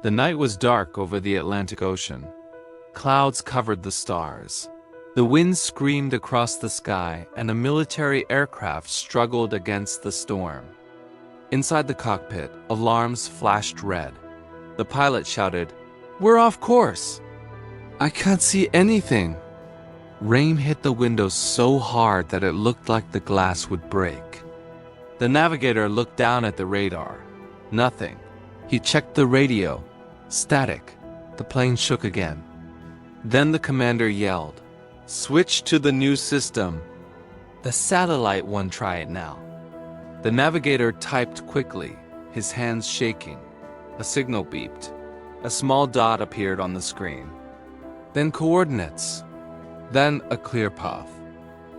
The night was dark over the Atlantic Ocean. Clouds covered the stars. The wind screamed across the sky, and a military aircraft struggled against the storm. Inside the cockpit, alarms flashed red. The pilot shouted, "We're off course!" "I can't see anything." Rain hit the window so hard that it looked like the glass would break. The navigator looked down at the radar. Nothing. He checked the radio. Static. The plane shook again. Then the commander yelled, "Switch to the new system." "The satellite one, try it now." The navigator typed quickly, his hands shaking. A signal beeped. A small dot appeared on the screen. Then coordinates. Then a clear path.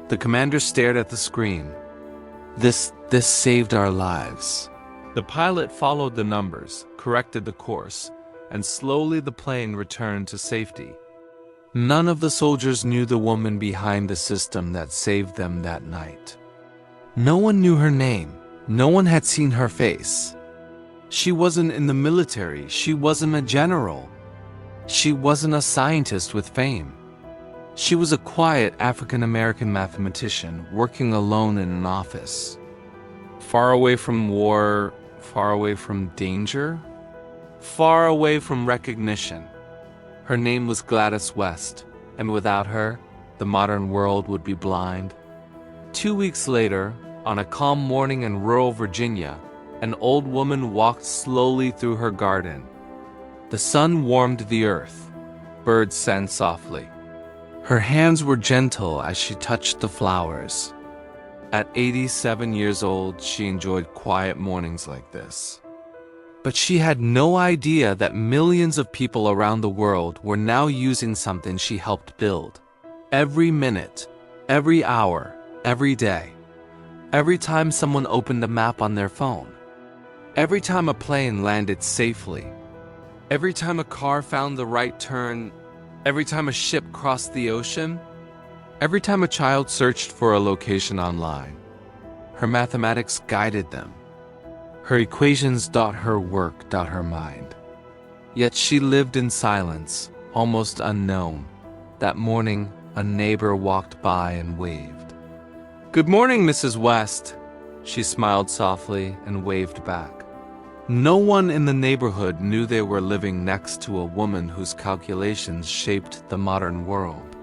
The commander stared at the screen. This saved our lives. The pilot followed the numbers, corrected the course, and slowly the plane returned to safety. None of the soldiers knew the woman behind the system that saved them that night. No one knew her name. No one had seen her face. She wasn't in the military. She wasn't a general. She wasn't a scientist with fame. She was a quiet African-American mathematician working alone in an office. Far away from war, far away from danger, far away from recognition. Her name was Gladys West, and without her, the modern world would be blind. 2 weeks later, on a calm morning in rural Virginia, an old woman walked slowly through her garden. The sun warmed the earth. Birds sang softly. Her hands were gentle as she touched the flowers. At 87 years old, she enjoyed quiet mornings like this. But she had no idea that millions of people around the world were now using something she helped build. Every minute, every hour, every day. Every time someone opened a map on their phone. Every time a plane landed safely. Every time a car found the right turn. Every time a ship crossed the ocean. Every time a child searched for a location online. Her mathematics guided them. Her equations taught her work, taught her mind. Yet she lived in silence, almost unknown. That morning, a neighbor walked by and waved. "Good morning, Mrs. West." She smiled softly and waved back. No one in the neighborhood knew they were living next to a woman whose calculations shaped the modern world.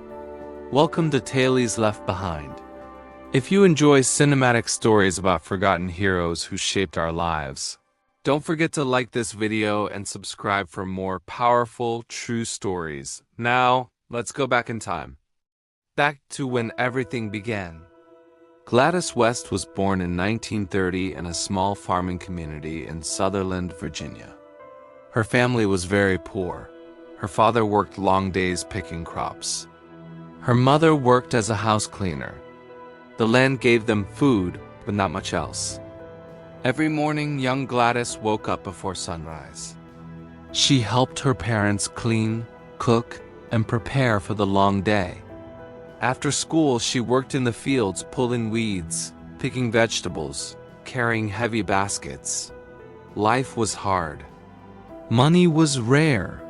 Welcome to Tales Left Behind. If you enjoy cinematic stories about forgotten heroes who shaped our lives, don't forget to like this video and subscribe for more powerful, true stories. Now, let's go back in time. Back to when everything began. Gladys West was born in 1930 in a small farming community in Sutherland, Virginia. Her family was very poor. Her father worked long days picking crops. Her mother worked as a house cleaner. The land gave them food, but not much else. Every morning, young Gladys woke up before sunrise. She helped her parents clean, cook, and prepare for the long day. After school, she worked in the fields pulling weeds, picking vegetables, carrying heavy baskets. Life was hard. Money was rare.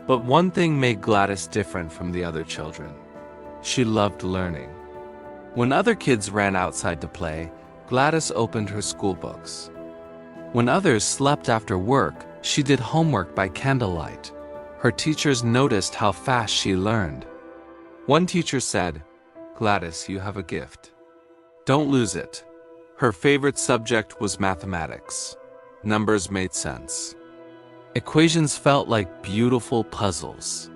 But one thing made Gladys different from the other children. She loved learning. When other kids ran outside to play, Gladys opened her school books. When others slept after work, she did homework by candlelight. Her teachers noticed how fast she learned. One teacher said, "Gladys, you have a gift. Don't lose it." Her favorite subject was mathematics. Numbers made sense. Equations felt like beautiful puzzles.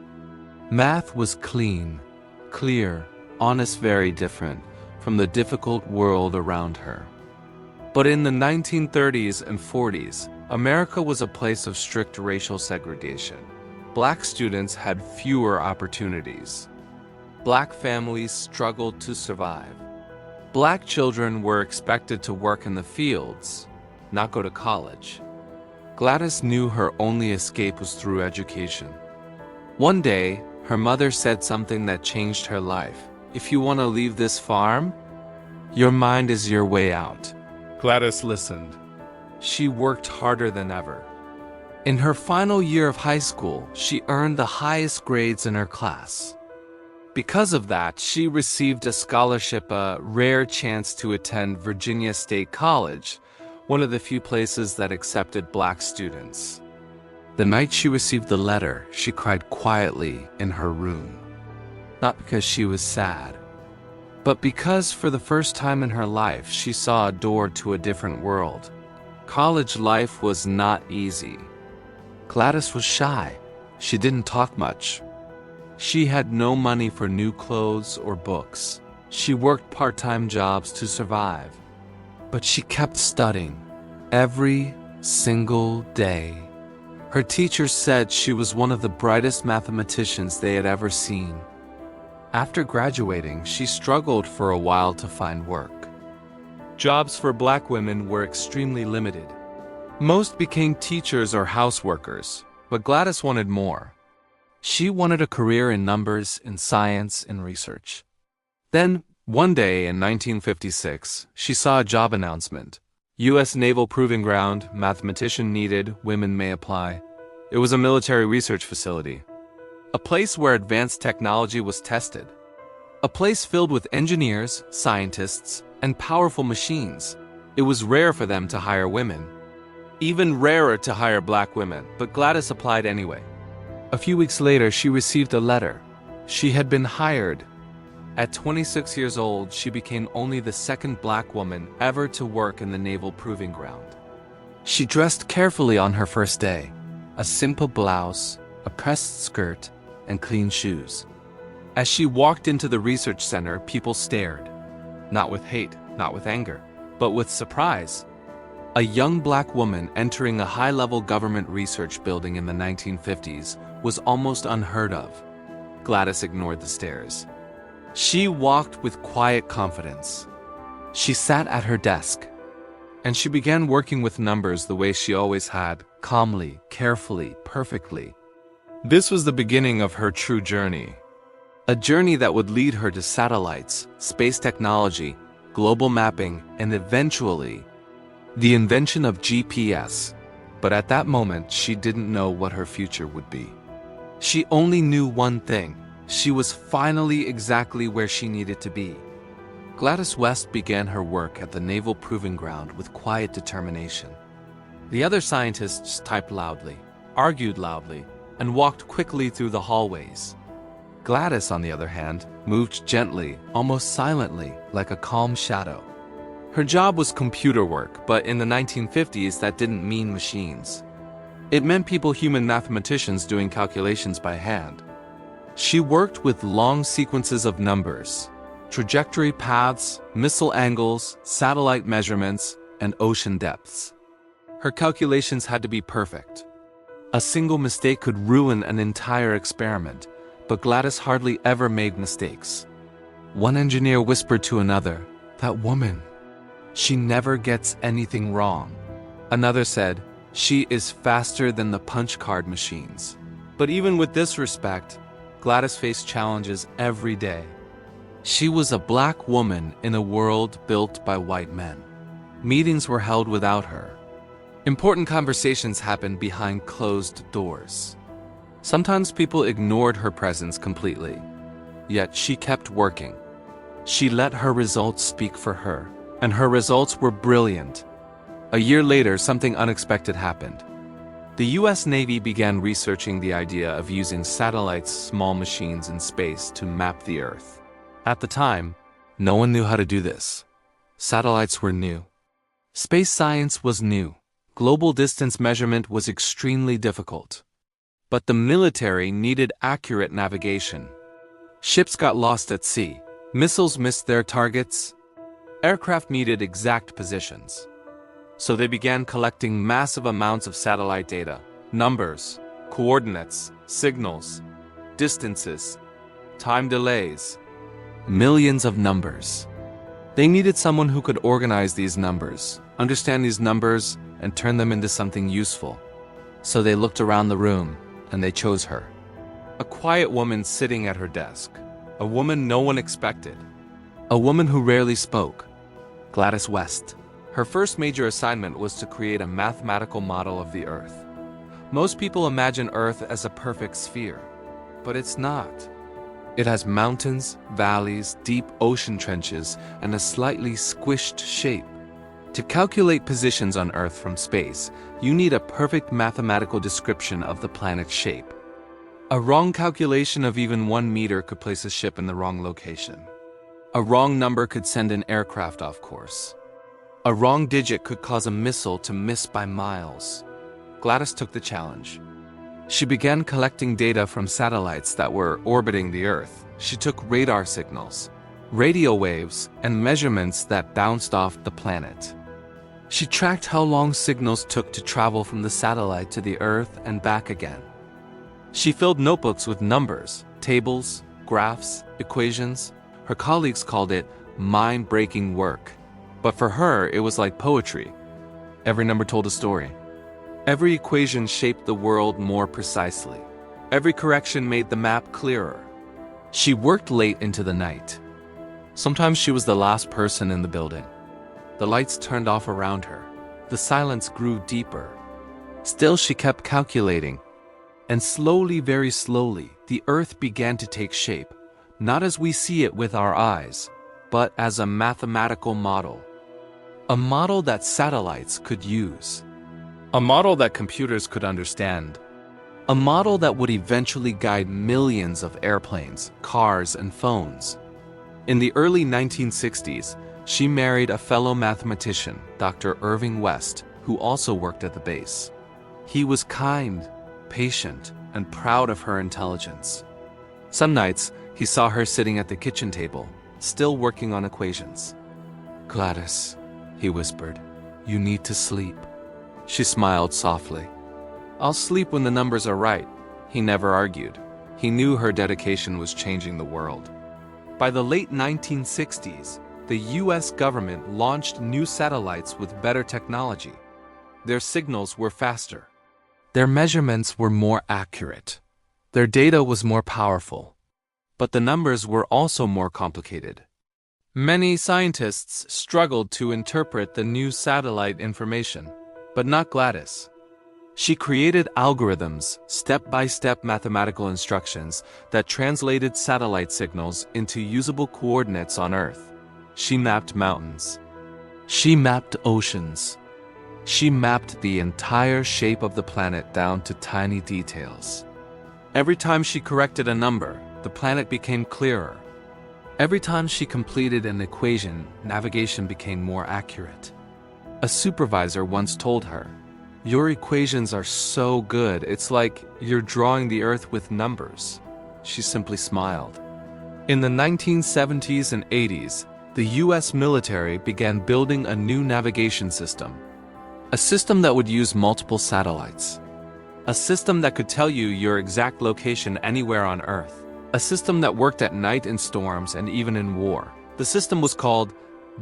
Math was clean, clear, honest, very different from the difficult world around her. But in the 1930s and 40s, America was a place of strict racial segregation. Black students had fewer opportunities. Black families struggled to survive. Black children were expected to work in the fields, not go to college. Gladys knew her only escape was through education. One day, her mother said something that changed her life. "If you want to leave this farm, your mind is your way out." Gladys listened. She worked harder than ever. In her final year of high school, she earned the highest grades in her class. Because of that, she received a scholarship, a rare chance to attend Virginia State College, one of the few places that accepted black students. The night she received the letter, she cried quietly in her room. Not because she was sad, but because for the first time in her life, she saw a door to a different world. College life was not easy. Gladys was shy. She didn't talk much. She had no money for new clothes or books. She worked part-time jobs to survive. But she kept studying every single day. Her teachers said she was one of the brightest mathematicians they had ever seen. After graduating, she struggled for a while to find work. Jobs for black women were extremely limited. Most became teachers or houseworkers, but Gladys wanted more. She wanted a career in numbers, in science, in research. Then, one day in 1956, she saw a job announcement. U.S. Naval Proving Ground, mathematician needed, women may apply. It was a military research facility. A place where advanced technology was tested. A place filled with engineers, scientists, and powerful machines. It was rare for them to hire women. Even rarer to hire black women, but Gladys applied anyway. A few weeks later, she received a letter. She had been hired. At 26 years old, she became only the second black woman ever to work in the Naval Proving Ground. She dressed carefully on her first day. A simple blouse, a pressed skirt, and clean shoes. As she walked into the research center, people stared. Not with hate, not with anger, but with surprise. A young black woman entering a high-level government research building in the 1950s was almost unheard of. Gladys ignored the stares. She walked with quiet confidence. She sat at her desk, and she began working with numbers the way she always had, calmly, carefully, perfectly. This was the beginning of her true journey. A journey that would lead her to satellites, space technology, global mapping, and eventually, the invention of GPS. But at that moment, she didn't know what her future would be. She only knew one thing. She was finally exactly where she needed to be. Gladys West began her work at the Naval Proving Ground with quiet determination. The other scientists typed loudly, argued loudly, and walked quickly through the hallways. Gladys, on the other hand, moved gently, almost silently, like a calm shadow. Her job was computer work, but in the 1950s that didn't mean machines. It meant human mathematicians doing calculations by hand. She worked with long sequences of numbers, trajectory paths, missile angles, satellite measurements, and ocean depths. Her calculations had to be perfect. A single mistake could ruin an entire experiment, but Gladys hardly ever made mistakes. One engineer whispered to another, "That woman, she never gets anything wrong." Another said, "She is faster than the punch card machines." But even with this respect, Gladys faced challenges every day. She was a black woman in a world built by white men. Meetings were held without her. Important conversations happened behind closed doors. Sometimes people ignored her presence completely, yet she kept working. She let her results speak for her, and her results were brilliant. A year later, something unexpected happened. The US Navy began researching the idea of using satellites, small machines in space, to map the Earth. At the time, no one knew how to do this. Satellites were new. Space science was new. Global distance measurement was extremely difficult. But the military needed accurate navigation. Ships got lost at sea. Missiles missed their targets. Aircraft needed exact positions. So they began collecting massive amounts of satellite data, numbers, coordinates, signals, distances, time delays, millions of numbers. They needed someone who could organize these numbers, understand these numbers, and turn them into something useful. So they looked around the room, and they chose her. A quiet woman sitting at her desk. A woman no one expected. A woman who rarely spoke. Gladys West. Her first major assignment was to create a mathematical model of the Earth. Most people imagine Earth as a perfect sphere, but it's not. It has mountains, valleys, deep ocean trenches, and a slightly squished shape. To calculate positions on Earth from space, you need a perfect mathematical description of the planet's shape. A wrong calculation of even 1 meter could place a ship in the wrong location. A wrong number could send an aircraft off course. A wrong digit could cause a missile to miss by miles. Gladys took the challenge. She began collecting data from satellites that were orbiting the Earth. She took radar signals, radio waves, and measurements that bounced off the planet. She tracked how long signals took to travel from the satellite to the Earth and back again. She filled notebooks with numbers, tables, graphs, equations. Her colleagues called it mind-breaking work. But for her, it was like poetry. Every number told a story. Every equation shaped the world more precisely. Every correction made the map clearer. She worked late into the night. Sometimes she was the last person in the building. The lights turned off around her. The silence grew deeper. Still, she kept calculating. And slowly, very slowly, the Earth began to take shape, not as we see it with our eyes, but as a mathematical model. A model that satellites could use. A model that computers could understand. A model that would eventually guide millions of airplanes, cars, and phones. In the early 1960s, she married a fellow mathematician, Dr. Irving West, who also worked at the base. He was kind, patient, and proud of her intelligence. Some nights, he saw her sitting at the kitchen table, still working on equations. "Gladys," he whispered, "you need to sleep." She smiled softly. "I'll sleep when the numbers are right." He never argued. He knew her dedication was changing the world. By the late 1960s, the US government launched new satellites with better technology. Their signals were faster. Their measurements were more accurate. Their data was more powerful. But the numbers were also more complicated. Many scientists struggled to interpret the new satellite information, but not Gladys. She created algorithms, step-by-step mathematical instructions that translated satellite signals into usable coordinates on Earth. She mapped mountains. She mapped oceans. She mapped the entire shape of the planet down to tiny details. Every time she corrected a number, the planet became clearer. Every time she completed an equation, navigation became more accurate. A supervisor once told her, "Your equations are so good, it's like you're drawing the Earth with numbers." She simply smiled. In the 1970s and 80s, the US military began building a new navigation system. A system that would use multiple satellites. A system that could tell you your exact location anywhere on Earth. A system that worked at night in storms and even in war. The system was called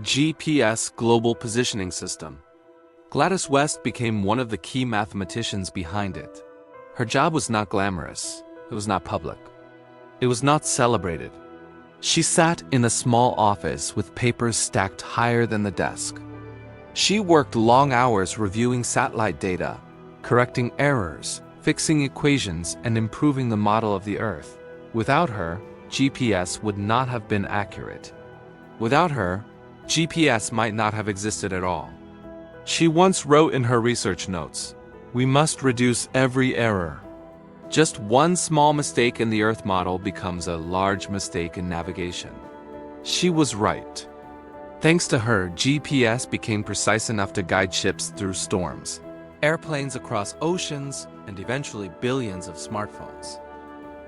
GPS Global Positioning System. Gladys West became one of the key mathematicians behind it. Her job was not glamorous. It was not public. It was not celebrated. She sat in a small office with papers stacked higher than the desk. She worked long hours reviewing satellite data, correcting errors, fixing equations, and improving the model of the Earth. Without her, GPS would not have been accurate. Without her, GPS might not have existed at all. She once wrote in her research notes, "We must reduce every error. Just one small mistake in the Earth model becomes a large mistake in navigation." She was right. Thanks to her, GPS became precise enough to guide ships through storms, airplanes across oceans, and eventually billions of smartphones.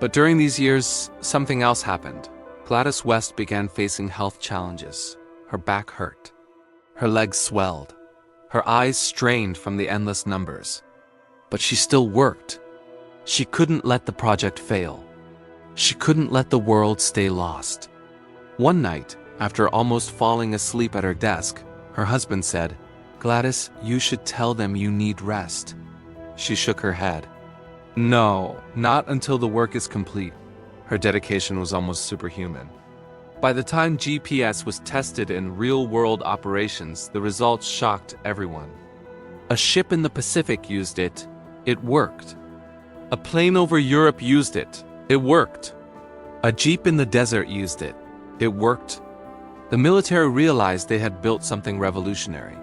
But during these years, something else happened. Gladys West began facing health challenges. Her back hurt. Her legs swelled. Her eyes strained from the endless numbers. But she still worked. She couldn't let the project fail. She couldn't let the world stay lost. One night, after almost falling asleep at her desk, her husband said, "Gladys, you should tell them you need rest." She shook her head. "No, not until the work is complete." Her dedication was almost superhuman. By the time GPS was tested in real-world operations, the results shocked everyone. A ship in the Pacific used it, It worked. A plane over Europe used it. It worked. A jeep in the desert used it. It worked. The military realized they had built something revolutionary.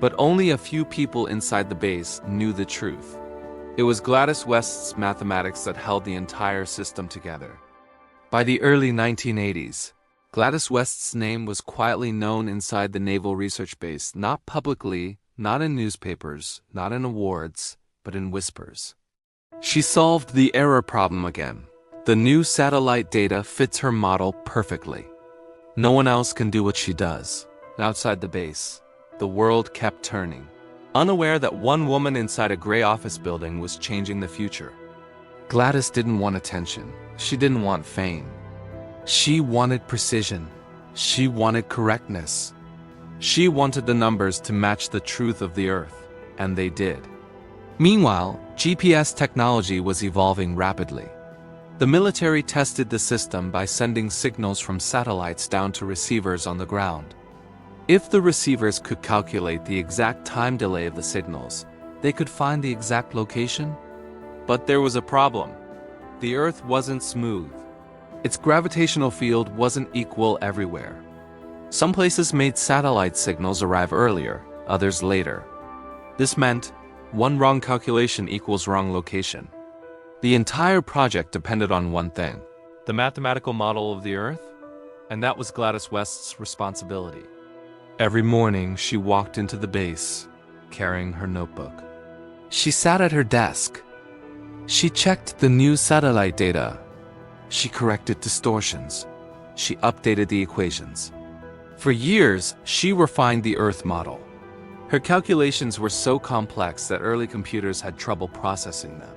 But only a few people inside the base knew the truth. It was Gladys West's mathematics that held the entire system together. By the early 1980s, Gladys West's name was quietly known inside the Naval Research Base, not publicly, not in newspapers, not in awards, but in whispers. She solved the error problem again. The new satellite data fits her model perfectly. No one else can do what she does. Outside the base, the world kept turning, unaware that one woman inside a gray office building was changing the future. Gladys didn't want attention. She didn't want fame. She wanted precision. She wanted correctness. She wanted the numbers to match the truth of the Earth, and they did. Meanwhile, GPS technology was evolving rapidly. The military tested the system by sending signals from satellites down to receivers on the ground. If the receivers could calculate the exact time delay of the signals, they could find the exact location. But there was a problem. The Earth wasn't smooth. Its gravitational field wasn't equal everywhere. Some places made satellite signals arrive earlier, others later. This meant one wrong calculation equals wrong location. The entire project depended on one thing: the mathematical model of the Earth, and that was Gladys West's responsibility. Every morning, she walked into the base, carrying her notebook. She sat at her desk. She checked the new satellite data. She corrected distortions. She updated the equations. For years, she refined the Earth model. Her calculations were so complex that early computers had trouble processing them.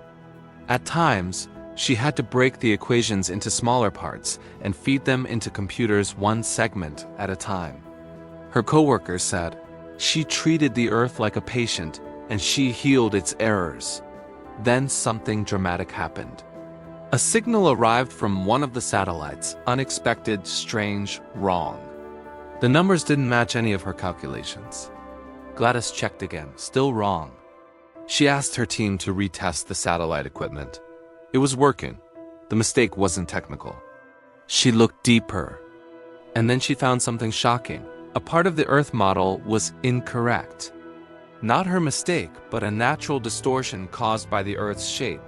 At times, she had to break the equations into smaller parts and feed them into computers one segment at a time. Her coworkers said, she treated the Earth like a patient and she healed its errors. Then something dramatic happened. A signal arrived from one of the satellites, unexpected, strange, wrong. The numbers didn't match any of her calculations. Gladys checked again, still wrong. She asked her team to retest the satellite equipment. It was working. The mistake wasn't technical. She looked deeper. And then she found something shocking. A part of the Earth model was incorrect. Not her mistake, but a natural distortion caused by the Earth's shape.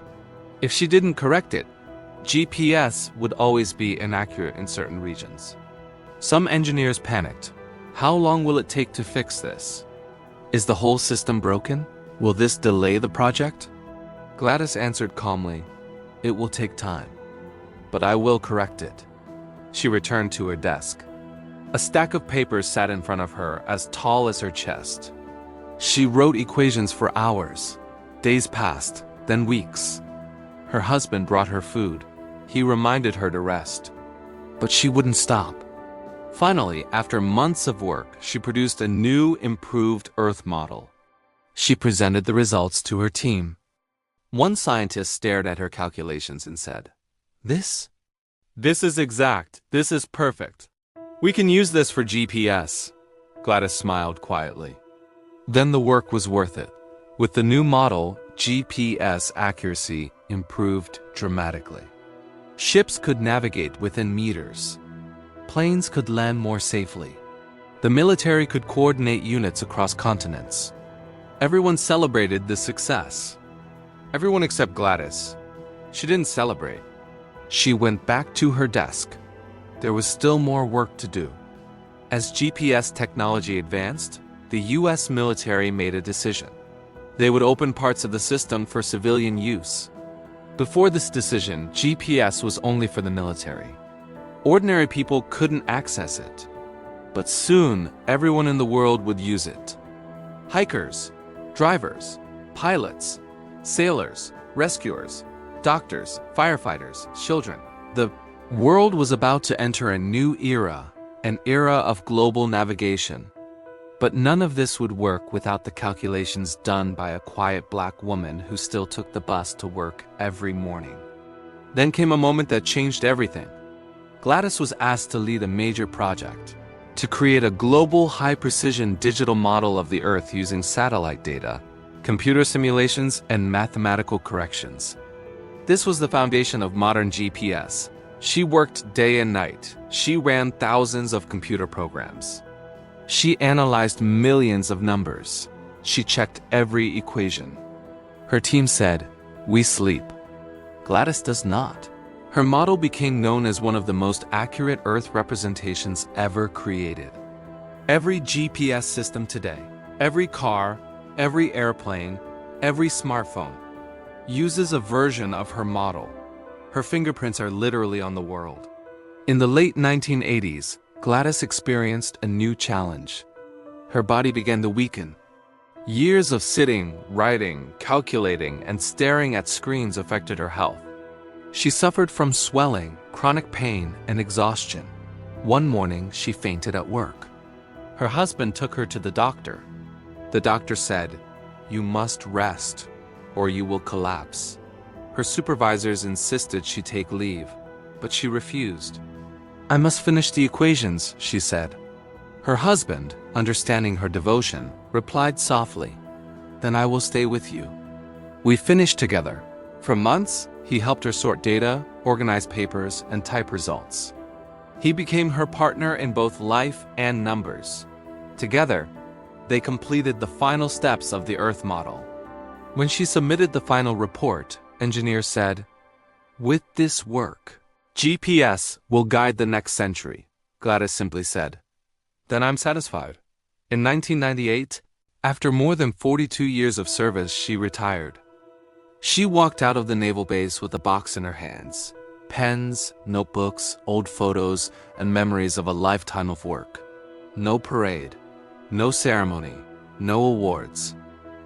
If she didn't correct it, GPS would always be inaccurate in certain regions. Some engineers panicked. How long will it take to fix this? Is the whole system broken? Will this delay the project? Gladys answered calmly, it will take time, but I will correct it. She returned to her desk. A stack of papers sat in front of her, as tall as her chest. She wrote equations for hours. Days passed, then weeks. Her husband brought her food. He reminded her to rest. But she wouldn't stop. Finally, after months of work, she produced a new, improved Earth model. She presented the results to her team. One scientist stared at her calculations and said, This is exact. This is perfect. We can use this for GPS. Gladys smiled quietly. Then the work was worth it. With the new model, GPS accuracy improved dramatically. Ships could navigate within meters. Planes could land more safely. The military could coordinate units across continents. Everyone celebrated the success. Everyone except Gladys. She didn't celebrate. She went back to her desk. There was still more work to do. As GPS technology advanced, the US military made a decision. They would open parts of the system for civilian use. Before this decision, GPS was only for the military. Ordinary people couldn't access it. But soon, everyone in the world would use it. Hikers, drivers, pilots, sailors, rescuers, doctors, firefighters, children. The world was about to enter a new era, an era of global navigation. But none of this would work without the calculations done by a quiet black woman who still took the bus to work every morning. Then came a moment that changed everything. Gladys was asked to lead a major project, to create a global high-precision digital model of the Earth using satellite data, computer simulations, and mathematical corrections. This was the foundation of modern GPS. She worked day and night. She ran thousands of computer programs. She analyzed millions of numbers. She checked every equation. Her team said, "We sleep." Gladys does not. Her model became known as one of the most accurate Earth representations ever created. Every GPS system today, every car, every airplane, every smartphone, uses a version of her model. Her fingerprints are literally on the world. In the late 1980s, Gladys experienced a new challenge. Her body began to weaken. Years of sitting, writing, calculating, and staring at screens affected her health. She suffered from swelling, chronic pain, and exhaustion. One morning, she fainted at work. Her husband took her to the doctor. The doctor said, "You must rest, or you will collapse." Her supervisors insisted she take leave, but she refused. "I must finish the equations," she said. Her husband, understanding her devotion, replied softly, "Then I will stay with you." We finished together. For months, he helped her sort data, organize papers, and type results. He became her partner in both life and numbers. Together, they completed the final steps of the Earth model. When she submitted the final report, engineers said, "With this work, GPS will guide the next century," Gladys simply said. "Then I'm satisfied." In 1998, after more than 42 years of service, she retired. She walked out of the naval base with a box in her hands. Pens, notebooks, old photos, and memories of a lifetime of work. No parade, no ceremony, no awards,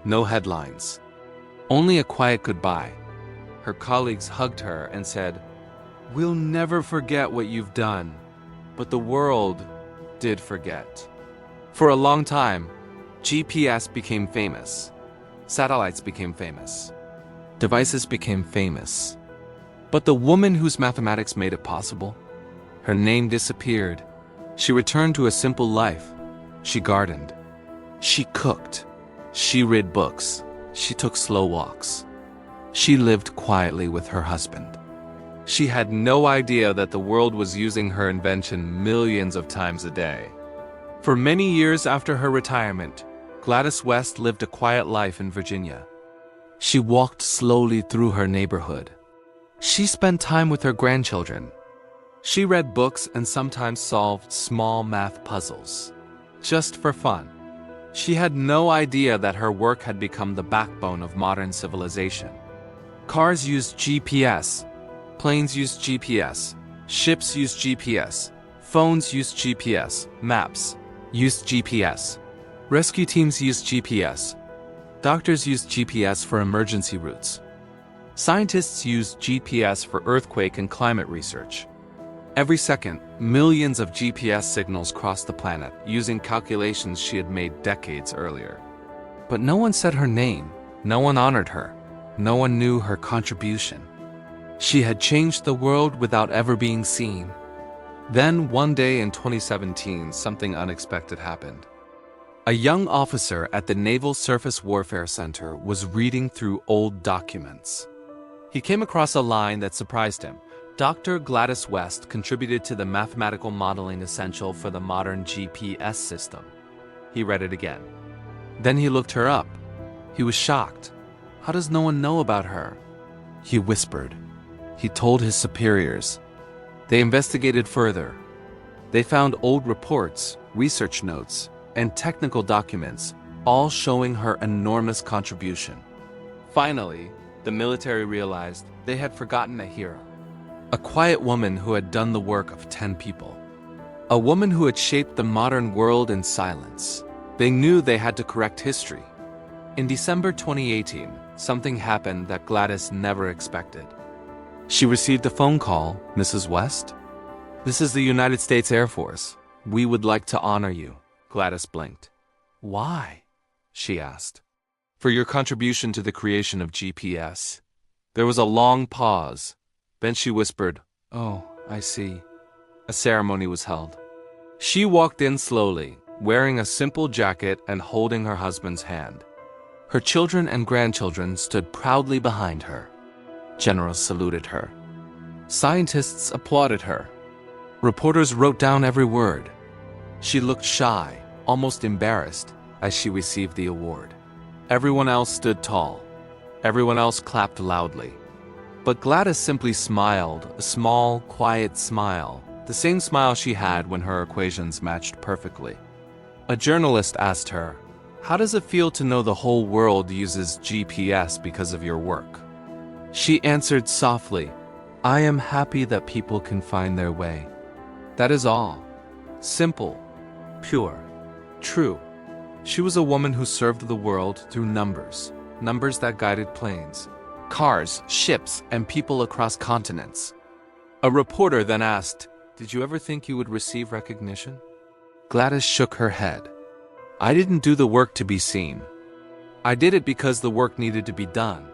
no headlines. Only a quiet goodbye. Her colleagues hugged her and said, "We'll never forget what you've done." But the world did forget. For a long time, GPS became famous. Satellites became famous. Devices became famous. But the woman whose mathematics made it possible, her name disappeared. She returned to a simple life. She gardened. She cooked. She read books. She took slow walks. She lived quietly with her husband. She had no idea that the world was using her invention millions of times a day. For many years after her retirement, Gladys West lived a quiet life in Virginia. She walked slowly through her neighborhood. She spent time with her grandchildren. She read books and sometimes solved small math puzzles, just for fun. She had no idea that her work had become the backbone of modern civilization. Cars used GPS, planes used GPS, ships used GPS, phones used GPS, maps used GPS, rescue teams used GPS, doctors used GPS for emergency routes. Scientists used GPS for earthquake and climate research. Every second, millions of GPS signals crossed the planet using calculations she had made decades earlier. But no one said her name, no one honored her, no one knew her contribution. She had changed the world without ever being seen. Then, one day in 2017, something unexpected happened. A young officer at the Naval Surface Warfare Center was reading through old documents. He came across a line that surprised him. Dr. Gladys West contributed to the mathematical modeling essential for the modern GPS system. He read it again. Then he looked her up. He was shocked. How does no one know about her? He whispered. He told his superiors. They investigated further. They found old reports, research notes, and technical documents, all showing her enormous contribution. Finally, the military realized they had forgotten a hero. A quiet woman who had done the work of 10 people. A woman who had shaped the modern world in silence. They knew they had to correct history. In December 2018, something happened that Gladys never expected. She received a phone call. "Mrs. West? This is the United States Air Force. We would like to honor you." Gladys blinked. "Why?" she asked. "For your contribution to the creation of GPS." There was a long pause. Then she whispered, "Oh, I see." A ceremony was held. She walked in slowly, wearing a simple jacket and holding her husband's hand. Her children and grandchildren stood proudly behind her. Generals saluted her. Scientists applauded her. Reporters wrote down every word. She looked shy, almost embarrassed, as she received the award. Everyone else stood tall. Everyone else clapped loudly. But Gladys simply smiled, a small, quiet smile, the same smile she had when her equations matched perfectly. A journalist asked her, "How does it feel to know the whole world uses GPS because of your work?" She answered softly, "I am happy that people can find their way. That is all. Simple, pure, true." She was a woman who served the world through numbers, numbers that guided planes, cars, ships, and people across continents. A reporter then asked, "Did you ever think you would receive recognition?" Gladys shook her head. "I didn't do the work to be seen. I did it because the work needed to be done."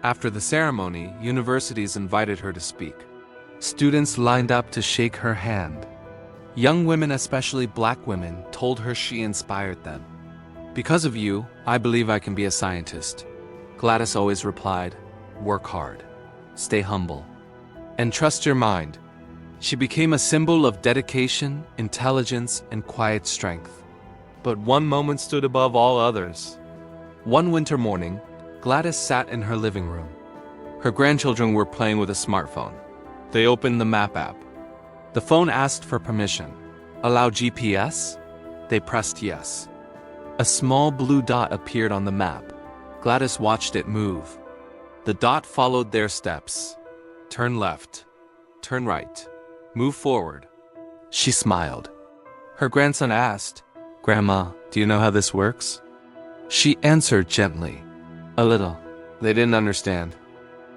After the ceremony, universities invited her to speak. Students lined up to shake her hand. Young women, especially black women, told her she inspired them. "Because of you, I believe I can be a scientist." Gladys always replied, "Work hard, stay humble, and trust your mind." She became a symbol of dedication, intelligence, and quiet strength. But one moment stood above all others. One winter morning, Gladys sat in her living room. Her grandchildren were playing with a smartphone. They opened the map app. The phone asked for permission. "Allow GPS?" They pressed yes. A small blue dot appeared on the map. Gladys watched it move. The dot followed their steps. Turn left. Turn right. Move forward. She smiled. Her grandson asked, "Grandma, do you know how this works?" She answered gently, "A little." They didn't understand.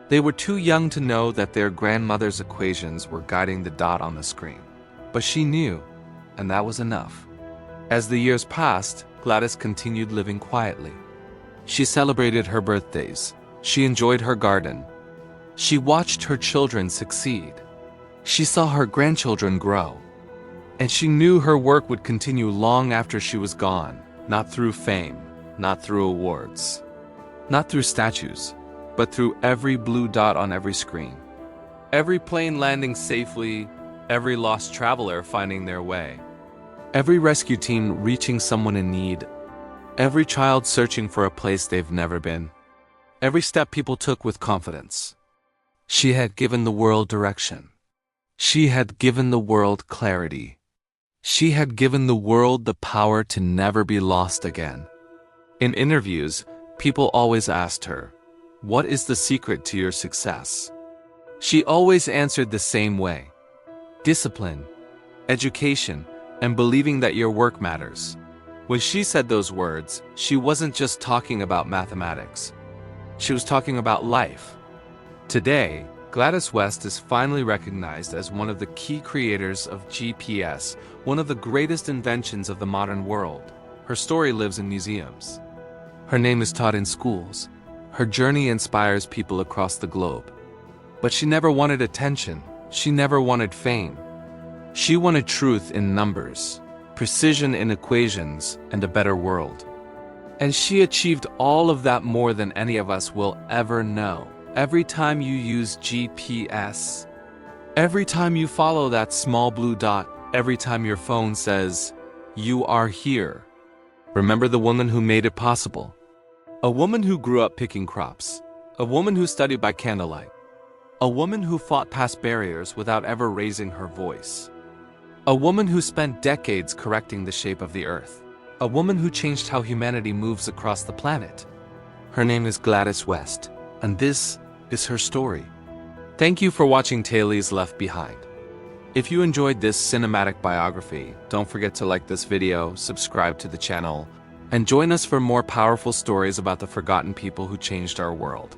They were too young to know that their grandmother's equations were guiding the dot on the screen. But she knew, and that was enough. As the years passed, Gladys continued living quietly. She celebrated her birthdays. She enjoyed her garden. She watched her children succeed. She saw her grandchildren grow. And she knew her work would continue long after she was gone, not through fame, not through awards, not through statues, but through every blue dot on every screen. Every plane landing safely, every lost traveler finding their way, every rescue team reaching someone in need, every child searching for a place they've never been, every step people took with confidence. She had given the world direction. She had given the world clarity. She had given the world the power to never be lost again. In interviews, people always asked her, "What is the secret to your success?" She always answered the same way: discipline, education, and believing that your work matters. When she said those words, she wasn't just talking about mathematics. She was talking about life. Today, Gladys West is finally recognized as one of the key creators of GPS, one of the greatest inventions of the modern world. Her story lives in museums. Her name is taught in schools. Her journey inspires people across the globe. But she never wanted attention. She never wanted fame. She wanted truth in numbers, precision in equations, and a better world. And she achieved all of that more than any of us will ever know. Every time you use GPS, every time you follow that small blue dot, every time your phone says, "You are here," remember the woman who made it possible. A woman who grew up picking crops. A woman who studied by candlelight. A woman who fought past barriers without ever raising her voice. A woman who spent decades correcting the shape of the earth. A woman who changed how humanity moves across the planet. Her name is Gladys West, and this is her story. Thank you for watching Tales Left Behind. If you enjoyed this cinematic biography, don't forget to like this video, subscribe to the channel, and join us for more powerful stories about the forgotten people who changed our world.